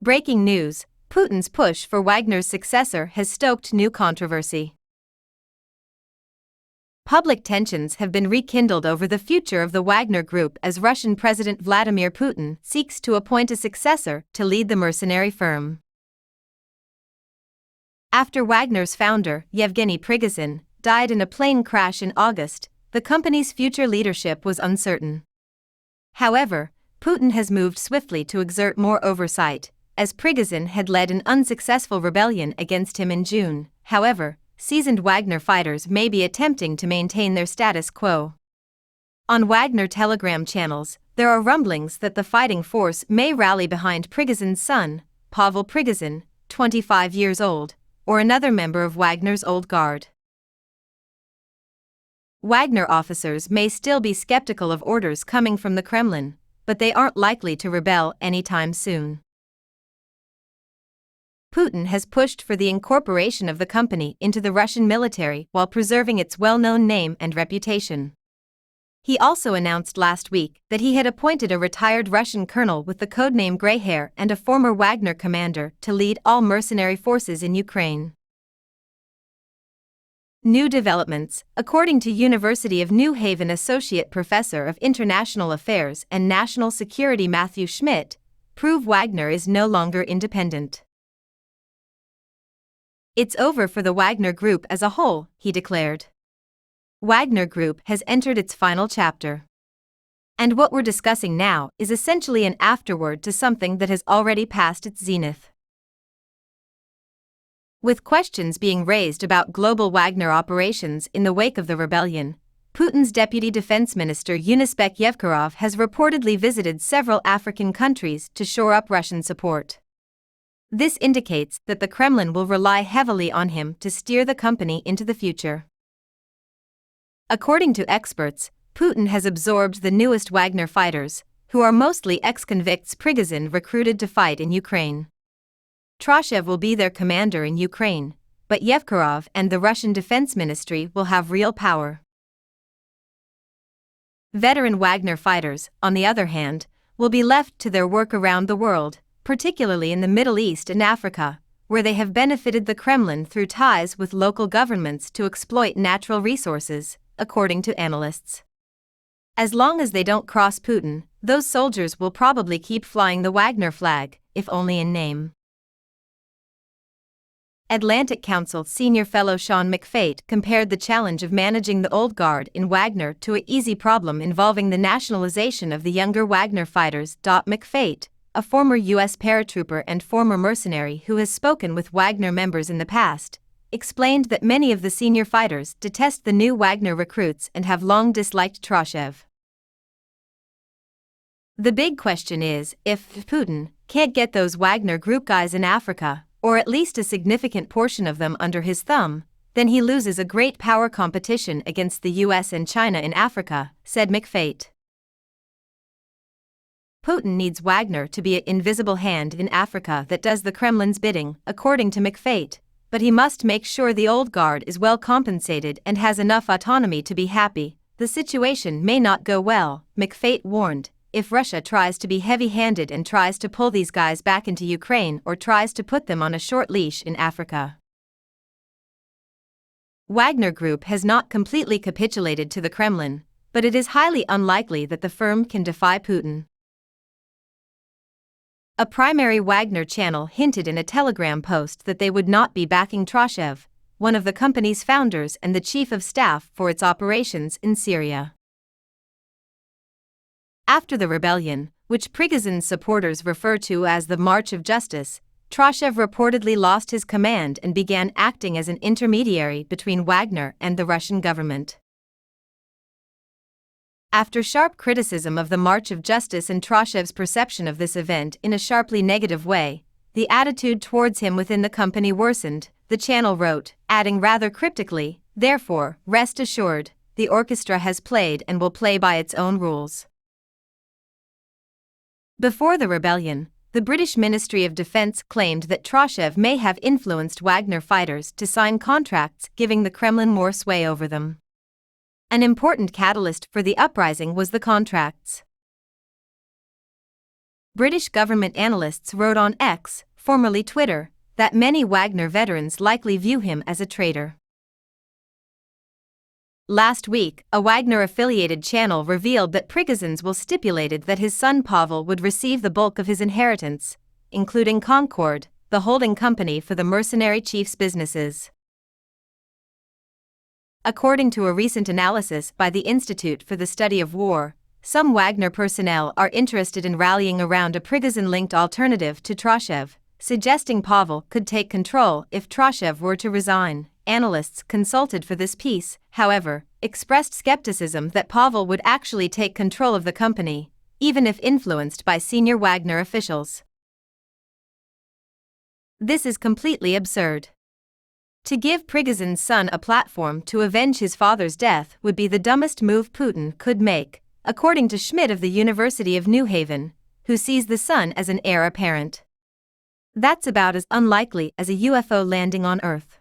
Breaking news: Putin's push for Wagner's successor has stoked new controversy. Public tensions have been rekindled over the future of the Wagner Group as Russian President Vladimir Putin seeks to appoint a successor to lead the mercenary firm. After Wagner's founder, Yevgeny Prigozhin, died in a plane crash in August, the company's future leadership was uncertain. However, Putin has moved swiftly to exert more oversight, as Prigozhin had led an unsuccessful rebellion against him in June. However, seasoned Wagner fighters may be attempting to maintain their status quo. On Wagner Telegram channels, there are rumblings that the fighting force may rally behind Prigozhin's son, Pavel Prigozhin, 25 years old, or another member of Wagner's old guard. Wagner officers may still be skeptical of orders coming from the Kremlin, but they aren't likely to rebel anytime soon. Putin has pushed for the incorporation of the company into the Russian military while preserving its well-known name and reputation. He also announced last week that he had appointed a retired Russian colonel with the codename Greyhair and a former Wagner commander to lead all mercenary forces in Ukraine. New developments, according to University of New Haven Associate Professor of International Affairs and National Security Matthew Schmidt, prove Wagner is no longer independent. "It's over for the Wagner Group as a whole," he declared. "Wagner Group has entered its final chapter. And what we're discussing now is essentially an afterword to something that has already passed its zenith." With questions being raised about global Wagner operations in the wake of the rebellion, Putin's Deputy Defense Minister Yunusbek Yevkarov has reportedly visited several African countries to shore up Russian support. This indicates that the Kremlin will rely heavily on him to steer the company into the future. According to experts, Putin has absorbed the newest Wagner fighters, who are mostly ex-convicts Prigozhin recruited to fight in Ukraine. Troshev will be their commander in Ukraine, but Yevkarov and the Russian Defense Ministry will have real power. Veteran Wagner fighters, on the other hand, will be left to their work around the world, particularly in the Middle East and Africa, where they have benefited the Kremlin through ties with local governments to exploit natural resources, according to analysts. As long as they don't cross Putin, those soldiers will probably keep flying the Wagner flag, if only in name. Atlantic Council senior fellow Sean McFate compared the challenge of managing the old guard in Wagner to an easy problem involving the nationalization of the younger Wagner fighters. McFate, a former U.S. paratrooper and former mercenary who has spoken with Wagner members in the past, explained that many of the senior fighters detest the new Wagner recruits and have long disliked Troshev. The big question is, if Putin can't get those Wagner Group guys in Africa, or at least a significant portion of them under his thumb, then he loses a great power competition against the US and China in Africa, said McFate. Putin needs Wagner to be an invisible hand in Africa that does the Kremlin's bidding, according to McFate, but he must make sure the old guard is well compensated and has enough autonomy to be happy. The situation may not go well, McFate warned, if Russia tries to be heavy-handed and tries to pull these guys back into Ukraine or tries to put them on a short leash in Africa. Wagner Group has not completely capitulated to the Kremlin, but it is highly unlikely that the firm can defy Putin. A primary Wagner channel hinted in a Telegram post that they would not be backing Troshev, one of the company's founders and the chief of staff for its operations in Syria. After the rebellion, which Prigozhin's supporters refer to as the March of Justice, Troshev reportedly lost his command and began acting as an intermediary between Wagner and the Russian government. After sharp criticism of the March of Justice and Troshev's perception of this event in a sharply negative way, the attitude towards him within the company worsened, the channel wrote, adding rather cryptically, "Therefore, rest assured, the orchestra has played and will play by its own rules." Before the rebellion, the British Ministry of Defence claimed that Troshev may have influenced Wagner fighters to sign contracts giving the Kremlin more sway over them. An important catalyst for the uprising was the contracts. British government analysts wrote on X, formerly Twitter, that many Wagner veterans likely view him as a traitor. Last week, a Wagner-affiliated channel revealed that Prigozhin will stipulated that his son Pavel would receive the bulk of his inheritance, including Concord, the holding company for the mercenary chief's businesses. According to a recent analysis by the Institute for the Study of War, some Wagner personnel are interested in rallying around a Prigozhin-linked alternative to Troshev, suggesting Pavel could take control if Troshev were to resign. Analysts consulted for this piece, however, expressed skepticism that Pavel would actually take control of the company, even if influenced by senior Wagner officials. This is completely absurd. To give Prigozhin's son a platform to avenge his father's death would be the dumbest move Putin could make, according to Schmidt of the University of New Haven, who sees the son as an heir apparent. That's about as unlikely as a UFO landing on Earth.